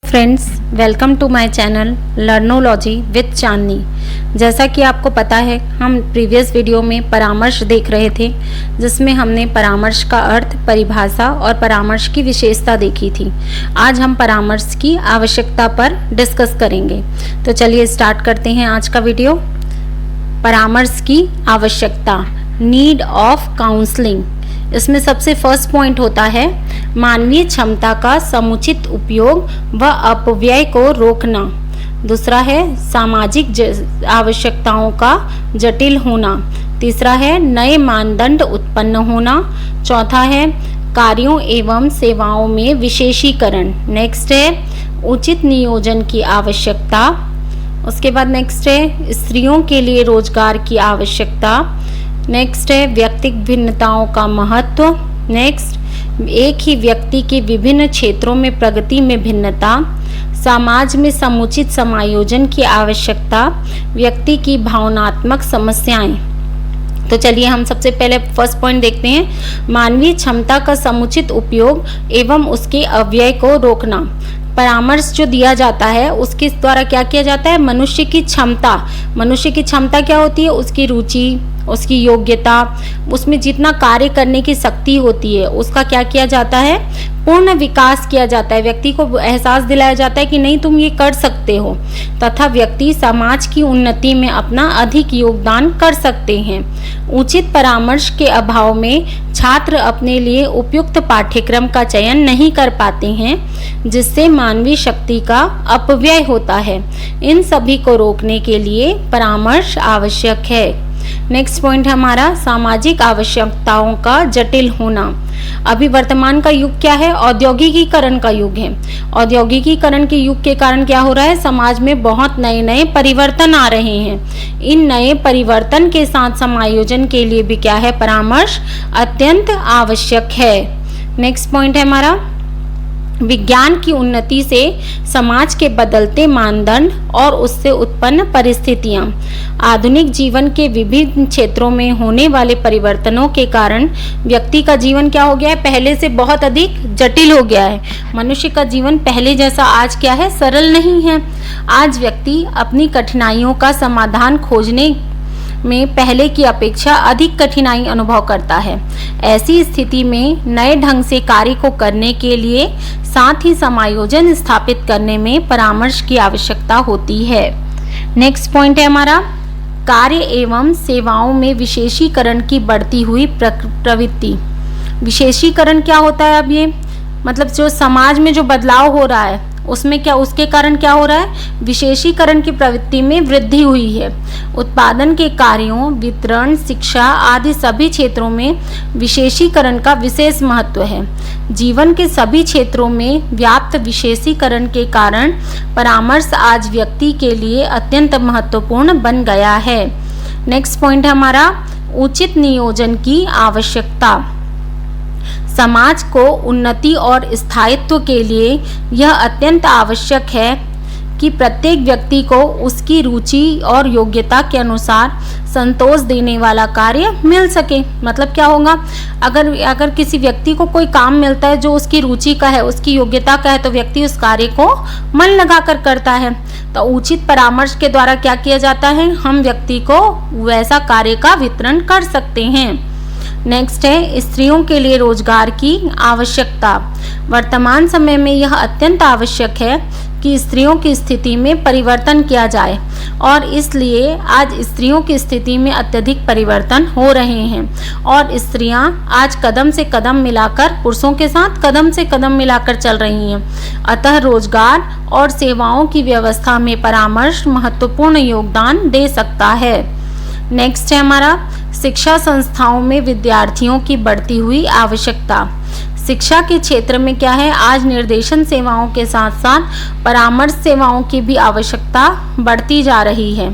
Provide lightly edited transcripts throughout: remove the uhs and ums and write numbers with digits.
Friends, welcome to my channel learnology with Chandni. जैसा कि आपको पता है, हम प्रीवियस वीडियो में परामर्श देख रहे थे, जिसमें हमने परामर्श का अर्थ, परिभाषा और परामर्श की विशेषता देखी थी। आज हम परामर्श की आवश्यकता पर डिस्कस करेंगे। तो चलिए स्टार्ट करते हैं आज का वीडियो। परामर्श की आवश्यकता, नीड ऑफ काउंसलिंग। इसमें सबसे फर्स्ट पॉइंट होता है मानवीय क्षमता का समुचित उपयोग व अपव्यय को रोकना। दूसरा है सामाजिक आवश्यकताओं का जटिल होना। तीसरा है नए मानदंड उत्पन्न होना। चौथा है कार्यों एवं सेवाओं में विशेषीकरण। नेक्स्ट है उचित नियोजन की आवश्यकता। उसके बाद नेक्स्ट है स्त्रियों के लिए रोजगार की आवश्यकता। नेक्स्ट है व्यक्तिगत भिन्नताओं का महत्व। नेक्स्ट एक ही व्यक्ति के विभिन्न क्षेत्रों में प्रगति में भिन्नता। समाज में समुचित समायोजन की आवश्यकता। व्यक्ति की भावनात्मक समस्याएं। तो चलिए हम सबसे पहले फर्स्ट पॉइंट देखते हैं, मानवीय क्षमता का समुचित उपयोग एवं उसके अव्यय को रोकना। परामर्श जो दिया जाता है उसके द्वारा क्या किया जाता है, मनुष्य की क्षमता क्या होती है, उसकी रुचि, उसकी योग्यता, उसमें जितना कार्य करने की शक्ति होती है उसका क्या किया जाता है, पूर्ण विकास किया जाता है। व्यक्ति को एहसास दिलाया जाता है कि नहीं, तुम ये कर सकते हो, तथा व्यक्ति समाज की उन्नति में अपना अधिक योगदान कर सकते हैं। उचित परामर्श के अभाव में छात्र अपने लिए उपयुक्त पाठ्यक्रम का चयन नहीं कर पाते हैं, जिससे मानवीय शक्ति का अपव्यय होता है। इन सभी को रोकने के लिए परामर्श आवश्यक है। नेक्स्ट पॉइंट है हमारा सामाजिक आवश्यकताओं का जटिल होना। अभी वर्तमान का युग क्या है, औद्योगिकीकरण का युग है। औद्योगिकीकरण के युग के कारण क्या हो रहा है, समाज में बहुत नए नए परिवर्तन आ रहे हैं। इन नए परिवर्तन के साथ समायोजन के लिए भी क्या है, परामर्श अत्यंत आवश्यक है। नेक्स्ट पॉइंट है हमारा विज्ञान की उन्नति से समाज के बदलते मानदंड और उससे उत्पन्न परिस्थितियां। आधुनिक जीवन के विभिन्न क्षेत्रों में होने वाले परिवर्तनों के कारण व्यक्ति का जीवन क्या हो गया है, पहले से बहुत अधिक जटिल हो गया है। मनुष्य का जीवन पहले जैसा आज क्या है, सरल नहीं है। आज व्यक्ति अपनी कठिनाइयों का समाधान खोजने में पहले की अपेक्षा अधिक कठिनाई अनुभव करता है। ऐसी स्थिति में नए ढंग से कार्य को करने के लिए साथ ही समायोजन स्थापित करने में परामर्श की आवश्यकता होती है। नेक्स्ट पॉइंट है हमारा कार्य एवं सेवाओं में विशेषीकरण की बढ़ती हुई प्रवृत्ति। विशेषीकरण क्या होता है, अब ये मतलब जो समाज में जो बदलाव हो रहा है उसमें क्या, उसके कारण क्या हो रहा है, विशेषीकरण की प्रवृत्ति में वृद्धि हुई है। उत्पादन के कार्यों, वितरण, शिक्षा आदि सभी क्षेत्रों में विशेषीकरण का विशेष महत्व है। जीवन के सभी क्षेत्रों में व्याप्त विशेषीकरण के कारण परामर्श आज व्यक्ति के लिए अत्यंत महत्वपूर्ण बन गया है। नेक्स्ट पॉइंट है हमारा उचित नियोजन की आवश्यकता। समाज को उन्नति और स्थायित्व के लिए यह अत्यंत आवश्यक है कि प्रत्येक व्यक्ति को उसकी रुचि और योग्यता के अनुसार संतोष देने वाला कार्य मिल सके। मतलब क्या होगा, अगर किसी व्यक्ति को कोई काम मिलता है जो उसकी रुचि का है, उसकी योग्यता का है, तो व्यक्ति उस कार्य को मन लगाकर करता है। तो उचित परामर्श के द्वारा क्या किया जाता है, हम व्यक्ति को वैसा कार्य का वितरण कर सकते हैं। नेक्स्ट है स्त्रियों के लिए रोजगार की आवश्यकता। वर्तमान समय में यह अत्यंत आवश्यक है कि स्त्रियों की स्थिति में परिवर्तन किया जाए, और इसलिए आज स्त्रियों की स्थिति में अत्यधिक परिवर्तन हो रहे हैं और स्त्रियां आज कदम से कदम मिलाकर, पुरुषों के साथ कदम से कदम मिलाकर चल रही हैं। अतः रोजगार और सेवाओं की व्यवस्था में परामर्श महत्वपूर्ण योगदान दे सकता है। नेक्स्ट है हमारा शिक्षा संस्थाओं में विद्यार्थियों की बढ़ती हुई आवश्यकता। शिक्षा के क्षेत्र में क्या है, आज निर्देशन सेवाओं के साथ साथ परामर्श सेवाओं की भी आवश्यकता बढ़ती जा रही है।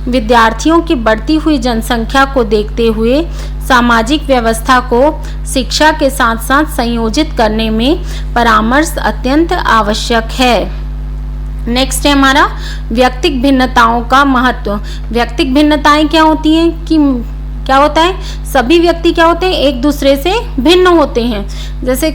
विद्यार्थियों की बढ़ती हुई जनसंख्या को देखते हुए सामाजिक व्यवस्था को शिक्षा के साथ साथ संयोजित करने में परामर्श अत्यंत आवश्यक है। नेक्स्ट है हमारा व्यक्तिगत भिन्नताओं का महत्व। व्यक्तिगत भिन्नताएं क्या होती हैं क्या होता है, सभी व्यक्ति क्या होते हैं, एक दूसरे से भिन्न होते हैं। जैसे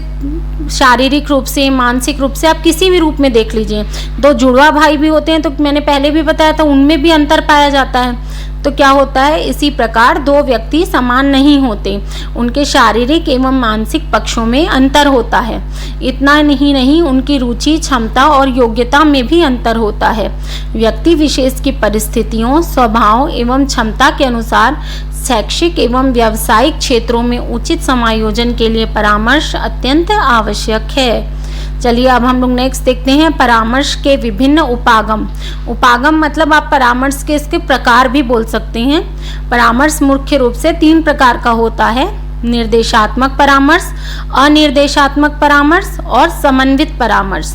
शारीरिक रूप से, मानसिक रूप से, आप किसी भी रूप में देख लीजिए। दो जुड़वा भाई भी होते हैं तो मैंने पहले भी बताया था, उनमें भी अंतर पाया जाता है। तो क्या होता है, इसी प्रकार दो व्यक्ति समान नहीं होते, उनके शारीरिक एवं मानसिक पक्षों में अंतर होता है। इतना नहीं, उनकी रुचि, क्षमता और योग्यता में भी अंतर होता है। व्यक्ति विशेष की परिस्थितियों, स्वभाव एवं क्षमता के अनुसार शैक्षिक एवं व्यावसायिक क्षेत्रों में उचित समायोजन के लिए परामर्श अत्यंत आवश्यक है। चलिए अब हम लोग नेक्स्ट देखते हैं परामर्श के विभिन्न उपागम। उपागम मतलब आप परामर्श के इसके प्रकार भी बोल सकते हैं। परामर्श मुख्य रूप से 3 प्रकार का होता है: निर्देशात्मक परामर्श, अनिर्देशात्मक परामर्श और समन्वित परामर्श।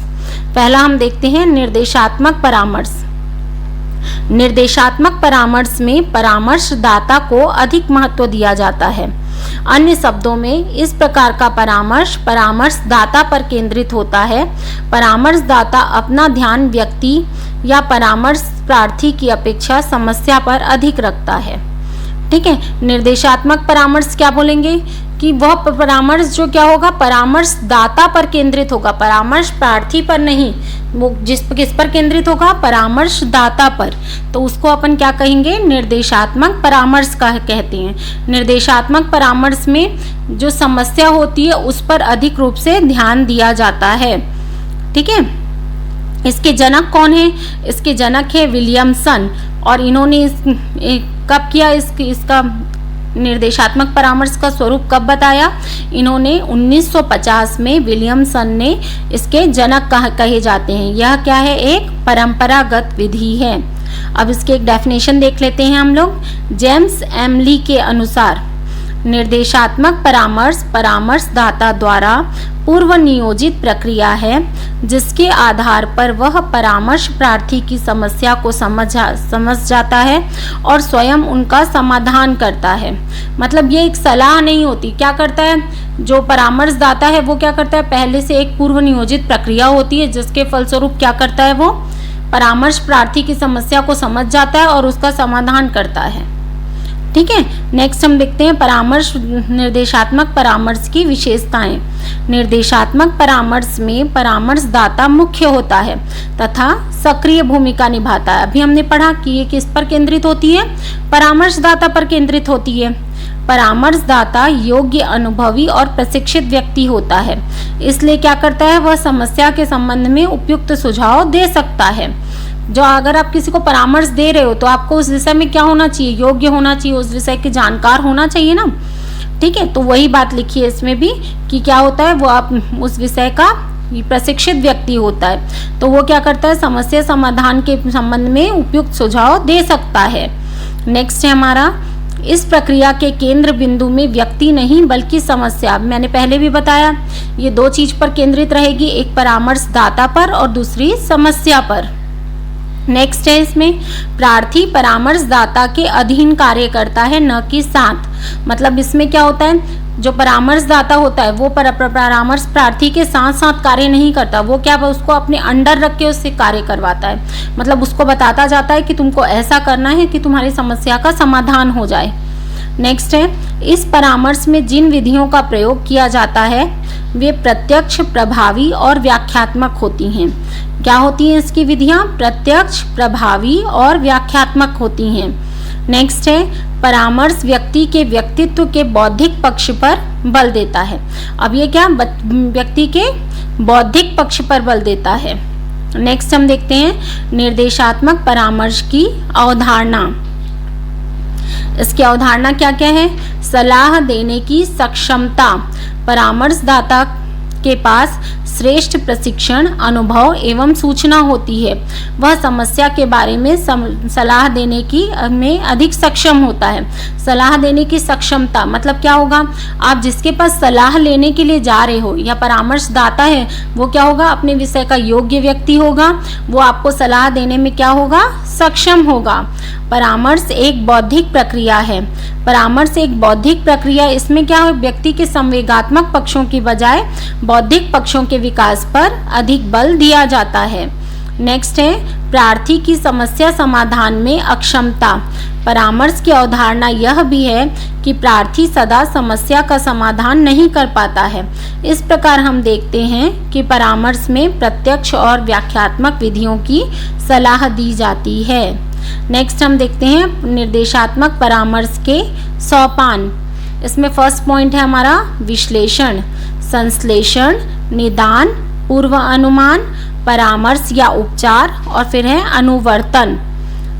पहला हम देखते हैं निर्देशात्मक परामर्श। निर्देशात्मक परामर्श में परामर्शदाता को अधिक महत्व दिया जाता है। अन्य शब्दों में इस प्रकार का परामर्श परामर्शदाता पर केंद्रित होता है। परामर्शदाता अपना ध्यान व्यक्ति या परामर्श प्रार्थी की अपेक्षा समस्या पर अधिक रखता है। ठीक है। निर्देशात्मक परामर्श क्या बोलेंगे कि वह परामर्श जो क्या होगा, परामर्शदाता पर केंद्रित होगा, परामर्श प्रार्थी पर नहीं। वो किस पर केंद्रित होगा, परामर्शदाता पर। तो उसको अपन क्या कहेंगे, निर्देशात्मक परामर्श का कहते हैं। निर्देशात्मक परामर्श में जो समस्या होती है उस पर अधिक रूप से ध्यान दिया जाता है। ठीक है। इसके जनक कौन है, इसके जनक है विलियमसन। और इन्होंने कब किया, इसका निर्देशात्मक परामर्श का स्वरूप कब बताया, इन्होंने 1950 में विलियमसन ने इसके जनक कहे जाते हैं। यह क्या है, एक परंपरागत विधि है। अब इसके एक डेफिनेशन देख लेते हैं हम लोग। जेम्स एम ली के अनुसार निर्देशात्मक परामर्श परामर्शदाता द्वारा पूर्व नियोजित प्रक्रिया है जिसके आधार पर वह परामर्श प्रार्थी की समस्या को समझ जाता है और स्वयं उनका समाधान करता है। मतलब ये एक सलाह नहीं होती, क्या करता है जो परामर्शदाता है वो क्या करता है, पहले से एक पूर्व नियोजित प्रक्रिया होती है जिसके फलस्वरूप क्या करता है, वो परामर्श प्रार्थी की समस्या को समझ जाता है और उसका समाधान करता है। ठीक है। नेक्स्ट हम देखते हैं परामर्श निर्देशात्मक परामर्श की विशेषताएं। निर्देशात्मक परामर्श में परामर्शदाता मुख्य होता है तथा सक्रिय भूमिका निभाता है। अभी हमने पढ़ा कि ये किस पर केंद्रित होती है, परामर्शदाता पर केंद्रित होती है। परामर्शदाता योग्य, अनुभवी और प्रशिक्षित व्यक्ति होता है, इसलिए क्या करता है, वह समस्या के संबंध में उपयुक्त सुझाव दे सकता है। जो अगर आप किसी को परामर्श दे रहे हो तो आपको उस विषय में क्या होना चाहिए, योग्य होना चाहिए, उस विषय के जानकार होना चाहिए ना। ठीक है। तो वही बात लिखी है इसमें भी कि क्या होता है, वो आप उस विषय का प्रशिक्षित व्यक्ति होता है, तो वो क्या करता है, समस्या समाधान के संबंध में उपयुक्त सुझाव दे सकता है। नेक्स्ट है हमारा, इस प्रक्रिया के केंद्र बिंदु में व्यक्ति नहीं बल्कि समस्या। मैंने पहले भी बताया ये 2 चीज पर केंद्रित रहेगी, एक परामर्शदाता पर और दूसरी समस्या पर। नेक्स्ट है इसमें, प्रार्थी परामर्शदाता के अधीन कार्य करता है न कि साथ। मतलब इसमें क्या होता है, जो परामर्शदाता होता है वो परामर्श प्रार्थी के साथ साथ कार्य नहीं करता, वो क्या उसको अपने अंडर रख के उससे कार्य करवाता है। मतलब उसको बताता जाता है कि तुमको ऐसा करना है कि तुम्हारी समस्या का समाधान हो जाए। नेक्स्ट है, इस परामर्श में जिन विधियों का प्रयोग किया जाता है वे प्रत्यक्ष, प्रभावी और व्याख्यात्मक होती हैं। क्या होती हैं इसकी विधियां, प्रत्यक्ष, प्रभावी और व्याख्यात्मक होती हैं। नेक्स्ट है, परामर्श व्यक्ति के व्यक्तित्व के बौद्धिक पक्ष पर बल देता है। अब ये क्या, व्यक्ति के बौद्धिक पक्ष पर बल देता है। नेक्स्ट हम देखते हैं निर्देशात्मक परामर्श की अवधारणा। इसकी अवधारणा क्या क्या है, सलाह देने की सक्षमता। परामर्शदाता के पास श्रेष्ठ प्रशिक्षण, अनुभव एवं सूचना होती है। वह समस्या के बारे में सलाह देने की में अधिक सक्षम होता है। सलाह देने की सक्षमता मतलब क्या होगा, आप जिसके पास सलाह लेने के लिए जा रहे हो या परामर्शदाता है वो क्या होगा, अपने विषय का योग्य व्यक्ति होगा, वो आपको सलाह देने में क्या होगा, सक्षम होगा। परामर्श एक बौद्धिक प्रक्रिया है। परामर्श एक बौद्धिक प्रक्रिया, इसमें क्या है, व्यक्ति के संवेगात्मक पक्षों की बजाय बौद्धिक पक्षों के विकास पर अधिक बल दिया जाता है। नेक्स्ट है, प्रार्थी की समस्या समाधान में अक्षमता। परामर्श की अवधारणा यह भी है कि प्रार्थी सदा समस्या का समाधान नहीं कर पाता है। इस प्रकार हम देखते हैं कि परामर्श में प्रत्यक्ष और व्याख्यात्मक विधियों की सलाह दी जाती है। नेक्स्ट हम देखते हैं निर्देशात्मक परामर्श के सोपान। इसमें फर्स्ट पॉइंट है हमारा विश्लेषण, संश्लेषण, निदान, पूर्व अनुमान, परामर्श या उपचार और फिर है अनुवर्तन।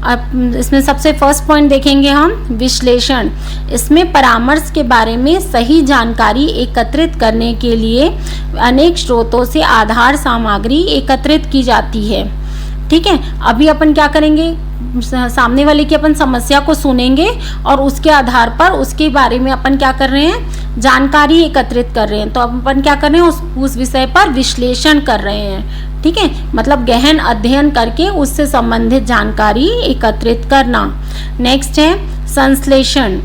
अब इसमें सबसे फर्स्ट पॉइंट देखेंगे हम विश्लेषण। इसमें परामर्श के बारे में सही जानकारी एकत्रित करने के लिए अनेक स्रोतों से आधार सामग्री एकत्रित की जाती है। ठीक है, अभी अपन क्या करेंगे, सामने वाले की अपन समस्या को सुनेंगे और उसके आधार पर उसके बारे में अपन क्या कर रहे हैं, जानकारी एकत्रित कर रहे हैं। तो अपन क्या कर रहे हैं, उस विषय पर विश्लेषण कर रहे हैं। ठीक है, मतलब गहन अध्ययन करके उससे संबंधित जानकारी एकत्रित करना। नेक्स्ट है संश्लेषण।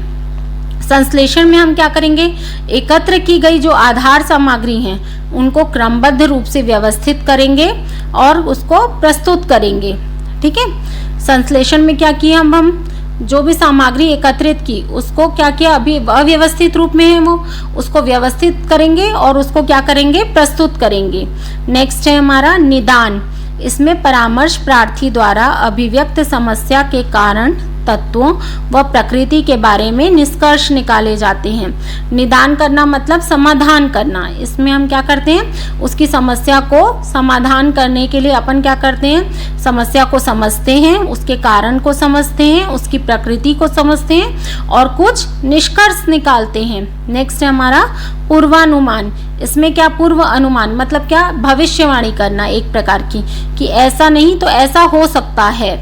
संश्लेषण में हम क्या करेंगे, एकत्र की गई जो आधार सामग्री हैं उनको क्रमबद्ध रूप से व्यवस्थित करेंगे और उसको प्रस्तुत करेंगे। ठीक है, संश्लेषण में क्या किया हम जो भी सामग्री एकत्रित की उसको क्या किया, अभी अव्यवस्थित रूप में है वो, उसको व्यवस्थित करेंगे और उसको क्या करेंगे, प्रस्तुत करेंगे। नेक्स्ट है हमारा निदान। इसमें परामर्श प्रार्थी द्वारा अभिव्यक्त समस्या के कारण, तत्वों व प्रकृति के बारे में निष्कर्ष निकाले जाते हैं। निदान करना मतलब समाधान करना। इसमें हम क्या करते हैं, उसकी समस्या को समाधान करने के लिए अपन क्या करते हैं, समस्या को समझते हैं, उसके कारण को समझते हैं, उसकी प्रकृति को समझते हैं और कुछ निष्कर्ष निकालते हैं। नेक्स्ट है हमारा पूर्वानुमान। इसमें क्या, पूर्व अनुमान मतलब क्या, भविष्यवाणी करना एक प्रकार की, कि ऐसा नहीं तो ऐसा हो सकता है।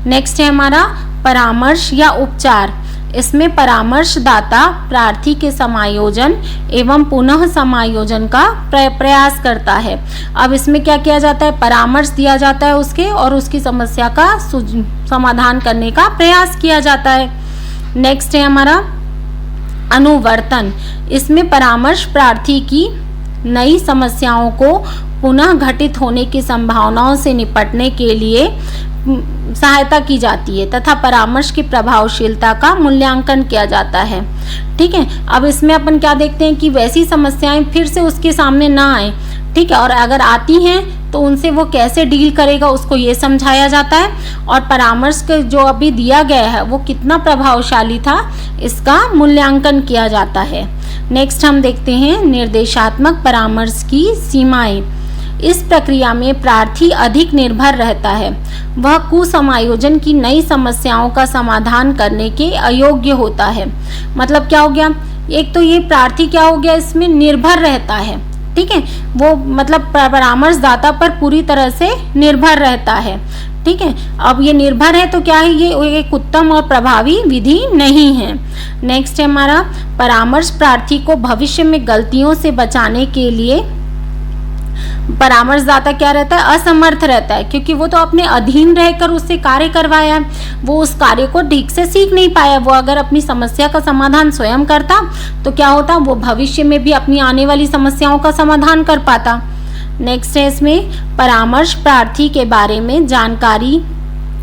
नेक्स्ट है हमारा परामर्श या उपचार। इसमें परामर्शदाता प्रार्थी के समायोजन एवं पुनः समायोजन का प्रयास करता है। अब इसमें क्या किया जाता है, परामर्श दिया जाता है उसके और उसकी समस्या का समाधान करने का प्रयास किया जाता है। नेक्स्ट है हमारा अनुवर्तन। इसमें परामर्श प्रार्थी की नई समस्याओं को पुनः घटित होने की संभावनाओं से निपटने के लिए सहायता की जाती है तथा परामर्श की प्रभावशीलता का मूल्यांकन किया जाता है। ठीक है, अब इसमें अपन क्या देखते हैं कि वैसी समस्याएं फिर से उसके सामने ना आए। ठीक है, और अगर आती हैं तो उनसे वो कैसे डील करेगा उसको ये समझाया जाता है और परामर्श के जो अभी दिया गया है वो कितना प्रभावशाली था इसका मूल्यांकन किया जाता है। नेक्स्ट हम देखते हैं निर्देशात्मक परामर्श की सीमाएं। इस प्रक्रिया में प्रार्थी अधिक निर्भर रहता है, वह कुसमायोजन की नई समस्याओं का समाधान करने के अयोग्य होता है। मतलब क्या हो गया, एक तो ये प्रार्थी क्या हो गया, इसमें निर्भर रहता है। ठीक है, वो मतलब परामर्शदाता पर पूरी तरह से निर्भर रहता है। ठीक है, अब ये निर्भर है तो क्या है, ये एक उत्तम और प्रभावी विधि नहीं है। नेक्स्ट है हमारा परामर्श प्रार्थी को भविष्य में गलतियों से बचाने के लिए परामर्शदाता क्या रहता है, असमर्थ रहता है, क्योंकि वो तो अपने अधीन रहकर उससे कार्य करवाया है, वो उस कार्य को ठीक से सीख नहीं पाया। वो अगर अपनी समस्या का समाधान स्वयं करता तो क्या होता, वो भविष्य में भी अपनी आने वाली समस्याओं का समाधान कर पाता। नेक्स्ट है इसमें परामर्श प्रार्थी के बारे में जानकारी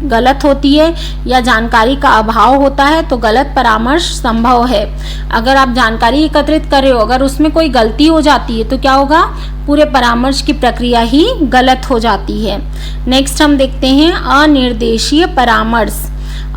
गलत होती है या जानकारी का अभाव होता है तो गलत परामर्श संभव है। अगर आप जानकारी एकत्रित कर रहे हो, अगर उसमें कोई गलती हो जाती है तो क्या होगा, पूरे परामर्श की प्रक्रिया ही गलत हो जाती है। नेक्स्ट हम देखते हैं अनिर्देशीय परामर्श।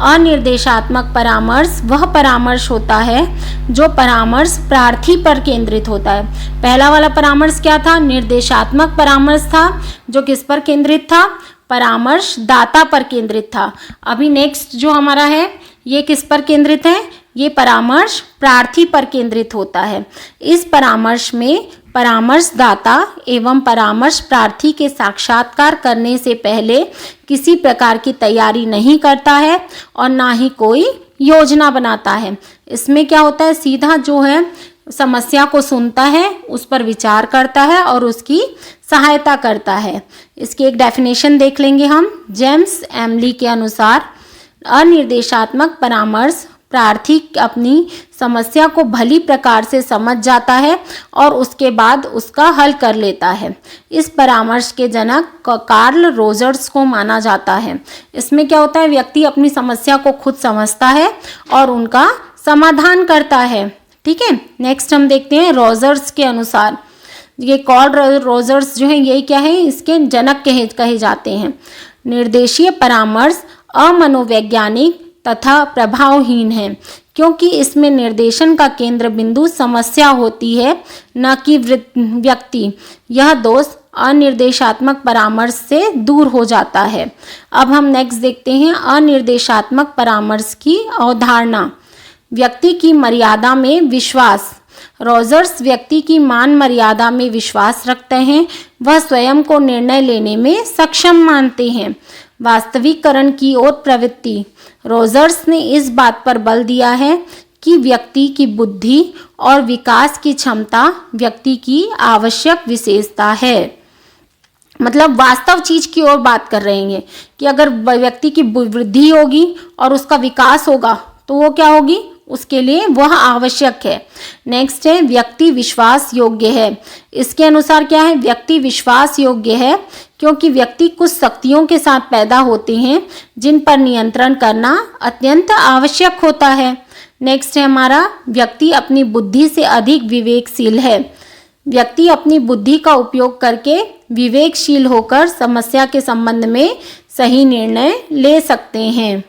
अनिर्देशात्मक परामर्श वह परामर्श होता है जो परामर्श प्रार्थी पर केंद्रित होता है। पहला वाला परामर्श क्या था, निर्देशात्मक परामर्श था, जो किस पर केंद्रित था, परामर्श दाता पर केंद्रित था। अभी नेक्स्ट जो हमारा है ये किस पर केंद्रित है, ये परामर्श प्रार्थी पर केंद्रित होता है। इस परामर्श में परामर्शदाता एवं परामर्श प्रार्थी के साक्षात्कार करने से पहले किसी प्रकार की तैयारी नहीं करता है और ना ही कोई योजना बनाता है। इसमें क्या होता है, सीधा जो है समस्या को सुनता है, उस पर विचार करता है और उसकी सहायता करता है। इसकी एक डेफिनेशन देख लेंगे हम। जेम्स एमली के अनुसार अनिर्देशात्मक परामर्श प्रार्थी अपनी समस्या को भली प्रकार से समझ जाता है और उसके बाद उसका हल कर लेता है। इस परामर्श के जनक कार्ल रोजर्स को माना जाता है। इसमें क्या होता है, व्यक्ति अपनी समस्या को खुद समझता है और उनका समाधान करता है। ठीक है, नेक्स्ट हम देखते हैं रोजर्स के अनुसार। ये कार्ल रोजर्स जो है ये क्या है, इसके जनक कहे जाते हैं। निर्देशीय परामर्श अमनोवैज्ञानिक तथा प्रभावहीन है क्योंकि इसमें निर्देशन का केंद्र बिंदु समस्या होती है, न कि व्यक्ति। यह दोष अनिर्देशात्मक परामर्श से दूर हो जाता है। अब हम नेक्स्ट देखते हैं अनिर्देशात्मक परामर्श की अवधारणा। व्यक्ति की मर्यादा में विश्वास। रोजर्स व्यक्ति की मान मर्यादा में विश्वास रखते हैं। वह स्वयं को निर्णय लेने में सक्षम मानते हैं। वास्तविकरण की ओर प्रवृत्ति। रोजर्स ने इस बात पर बल दिया है कि व्यक्ति की बुद्धि और विकास की क्षमता व्यक्ति की आवश्यक विशेषता है। मतलब वास्तव चीज की ओर बात कर रहे हैं कि अगर व्यक्ति की वृद्धि होगी और उसका विकास होगा तो वो क्या होगी, उसके लिए वह आवश्यक है। नेक्स्ट है व्यक्ति विश्वास योग्य है। इसके अनुसार क्या है, व्यक्ति विश्वास योग्य है क्योंकि व्यक्ति कुछ शक्तियों के साथ पैदा होते हैं जिन पर नियंत्रण करना अत्यंत आवश्यक होता है। नेक्स्ट है हमारा व्यक्ति अपनी बुद्धि से अधिक विवेकशील है। व्यक्ति अपनी बुद्धि का उपयोग करके विवेकशील होकर समस्या के संबंध में सही निर्णय ले सकते हैं।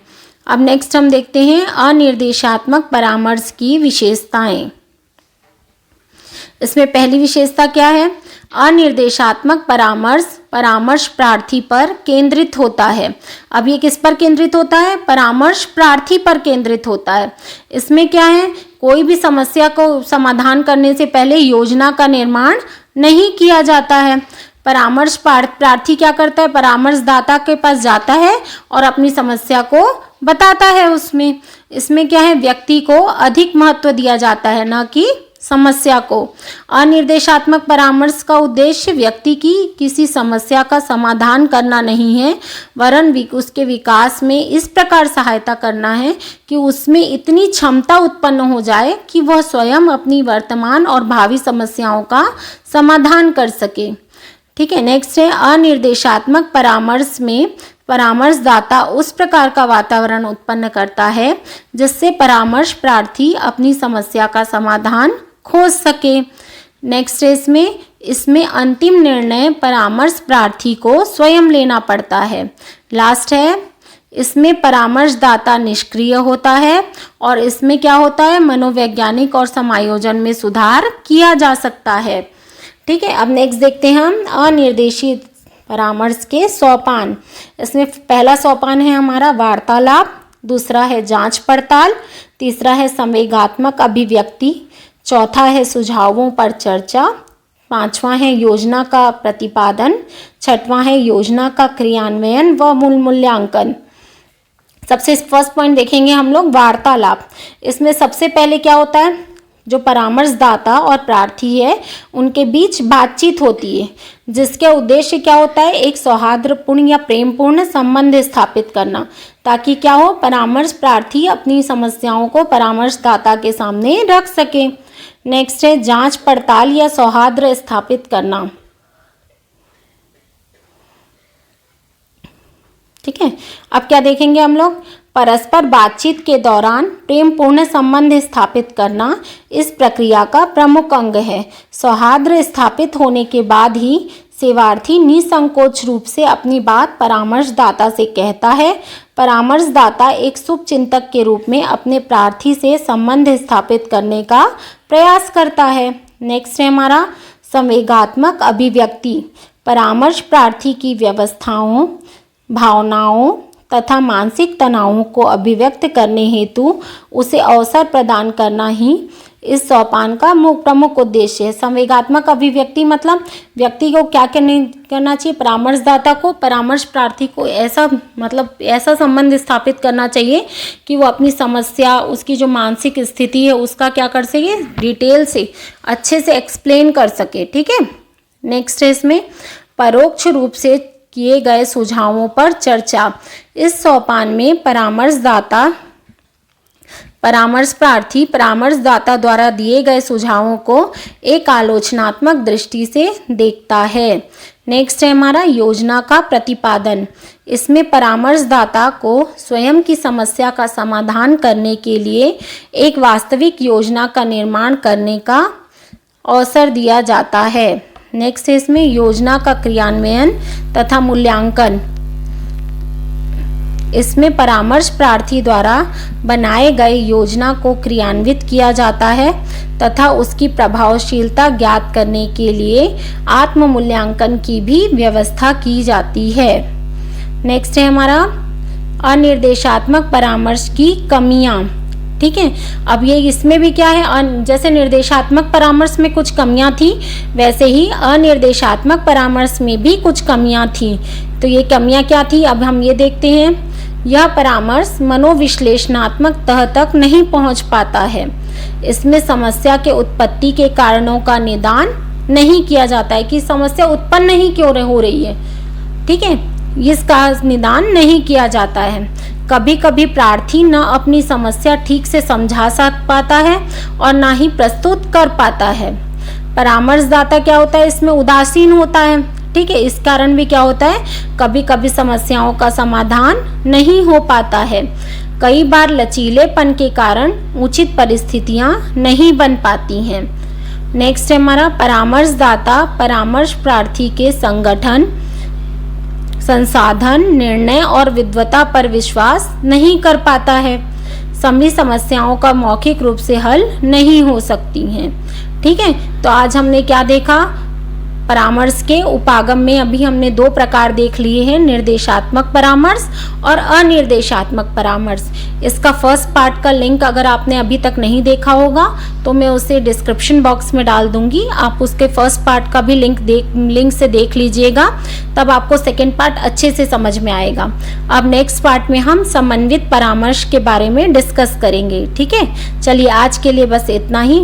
अब नेक्स्ट हम देखते हैं अनिर्देशात्मक परामर्श की विशेषताएं। इसमें पहली विशेषता क्या है, अनिर्देशात्मक परामर्श प्रार्थी पर केंद्रित होता है। अब ये किस पर केंद्रित होता है, परामर्श प्रार्थी पर केंद्रित होता है। इसमें क्या है, कोई भी समस्या को समाधान करने से पहले योजना का निर्माण नहीं किया जाता है। परामर्श प्रार्थी क्या करता है, परामर्शदाता के पास जाता है और अपनी समस्या को बताता है। इसमें क्या है, व्यक्ति को अधिक महत्व दिया जाता है, न कि समस्या को। अनिर्देशात्मक परामर्श का उद्देश्य व्यक्ति की किसी समस्या का समाधान करना नहीं है, वरन उसके विकास में इस प्रकार सहायता करना है कि उसमें इतनी क्षमता उत्पन्न हो जाए कि वह स्वयं अपनी वर्तमान और भावी समस्याओं का समाधान कर सके। ठीक है, नेक्स्ट है अनिर्देशात्मक परामर्श में परामर्शदाता उस प्रकार का वातावरण उत्पन्न करता है जिससे परामर्श प्रार्थी अपनी समस्या का समाधान खोज सके। नेक्स्ट है इसमें अंतिम निर्णय परामर्श प्रार्थी को स्वयं लेना पड़ता है। लास्ट है इसमें परामर्शदाता निष्क्रिय होता है और इसमें क्या होता है, मनोवैज्ञानिक और समायोजन में सुधार किया जा सकता है। ठीक है, अब नेक्स्ट देखते हैं हम अनिर्देशित परामर्श के सोपान। इसमें पहला सोपान है हमारा वार्तालाप, दूसरा है जांच पड़ताल, तीसरा है संवेगात्मक अभिव्यक्ति, चौथा है सुझावों पर चर्चा, पांचवा है योजना का प्रतिपादन, छठवां है योजना का क्रियान्वयन व मूल्यांकन। सबसे फर्स्ट पॉइंट देखेंगे हम लोग वार्तालाप। इसमें सबसे पहले क्या होता है, जो परामर्शदाता और प्रार्थी है उनके बीच बातचीत होती है जिसके उद्देश्य क्या होता है, एक सौहार्दपूर्ण या प्रेमपूर्ण संबंध स्थापित करना, ताकि क्या हो, परामर्श प्रार्थी अपनी समस्याओं को परामर्शदाता के सामने रख सके। नेक्स्ट है जांच पड़ताल या सौहार्द स्थापित करना। ठीक है, अब क्या देखेंगे हम लोग, परस्पर बातचीत के दौरान प्रेमपूर्ण संबंध स्थापित करना इस प्रक्रिया का प्रमुख अंग है। सौहार्द स्थापित होने के बाद ही सेवार्थी निसंकोच रूप से अपनी बात परामर्शदाता से कहता है। परामर्शदाता एक शुभचिंतक के रूप में अपने प्रार्थी से संबंध स्थापित करने का प्रयास करता है। नेक्स्ट है हमारा संवेगात्मक अभिव्यक्ति। परामर्श प्रार्थी की व्यवस्थाओं, भावनाओं तथा मानसिक तनावों को अभिव्यक्त करने हेतु उसे अवसर प्रदान करना ही इस सोपान का प्रमुख उद्देश्य है। संवेगात्मक अभिव्यक्ति मतलब व्यक्ति को क्या करना चाहिए, परामर्शदाता को परामर्श प्रार्थी को ऐसा संबंध स्थापित करना चाहिए कि वो अपनी समस्या, उसकी जो मानसिक स्थिति है उसका क्या कर सके, डिटेल से अच्छे से एक्सप्लेन कर सके। ठीक है, नेक्स्ट है इसमें परोक्ष रूप से किए गए सुझावों पर चर्चा। इस सोपान में परामर्शदाता परामर्श प्रार्थी परामर्शदाता द्वारा दिए गए सुझावों को एक आलोचनात्मक दृष्टि से देखता है। नेक्स्ट है हमारा योजना का प्रतिपादन। इसमें परामर्शदाता को स्वयं की समस्या का समाधान करने के लिए एक वास्तविक योजना का निर्माण करने का अवसर दिया जाता है। नेक्स्ट है इसमें योजना का क्रियान्वयन तथा मूल्यांकन। इसमें परामर्श प्रार्थी द्वारा बनाए गए योजना को क्रियान्वित किया जाता है तथा उसकी प्रभावशीलता ज्ञात करने के लिए आत्म मूल्यांकन की भी व्यवस्था की जाती है। नेक्स्ट है हमारा अनिर्देशात्मक परामर्श की कमियां। ठीक है, अब ये इसमें भी क्या है, जैसे निर्देशात्मक परामर्श में कुछ कमियां थी, वैसे ही अनिर्देशात्मक परामर्श में भी कुछ कमियां थी। तो ये कमियां क्या थी, अब हम ये देखते हैं। यह परामर्श मनोविश्लेषणात्मक तह तक नहीं पहुंच पाता है। इसमें समस्या के उत्पत्ति के कारणों का निदान नहीं किया जाता है कि समस्या उत्पन्न नहीं क्यों हो रही है। ठीक है, इसका निदान नहीं किया जाता है। कभी कभी प्रार्थी न अपनी समस्या ठीक से समझा पाता है और ना ही प्रस्तुत कर पाता है। परामर्शदाता क्या होता है, इसमें उदासीन होता है। ठीक है, इस कारण भी क्या होता है, कभी कभी समस्याओं का समाधान नहीं हो पाता है। कई बार लचीलेपन के कारण उचित परिस्थितियां नहीं बन पाती हैं। नेक्स्ट है हमारा परामर्शदाता परामर्श प्रार्थी के संगठन, संसाधन, निर्णय और विद्वता पर विश्वास नहीं कर पाता है। सभी समस्याओं का मौखिक रूप से हल नहीं हो सकती हैं। ठीक है, तो आज हमने क्या देखा, परामर्श के उपागम में अभी हमने दो प्रकार देख लिए हैं, निर्देशात्मक परामर्श और अनिर्देशात्मक परामर्श। इसका फर्स्ट पार्ट का लिंक अगर आपने अभी तक नहीं देखा होगा तो मैं उसे डिस्क्रिप्शन बॉक्स में डाल दूंगी, आप उसके फर्स्ट पार्ट का भी लिंक से देख लीजिएगा, तब आपको सेकेंड पार्ट अच्छे से समझ में आएगा। अब नेक्स्ट पार्ट में हम समन्वित परामर्श के बारे में डिस्कस करेंगे। ठीक है, चलिए आज के लिए बस इतना ही।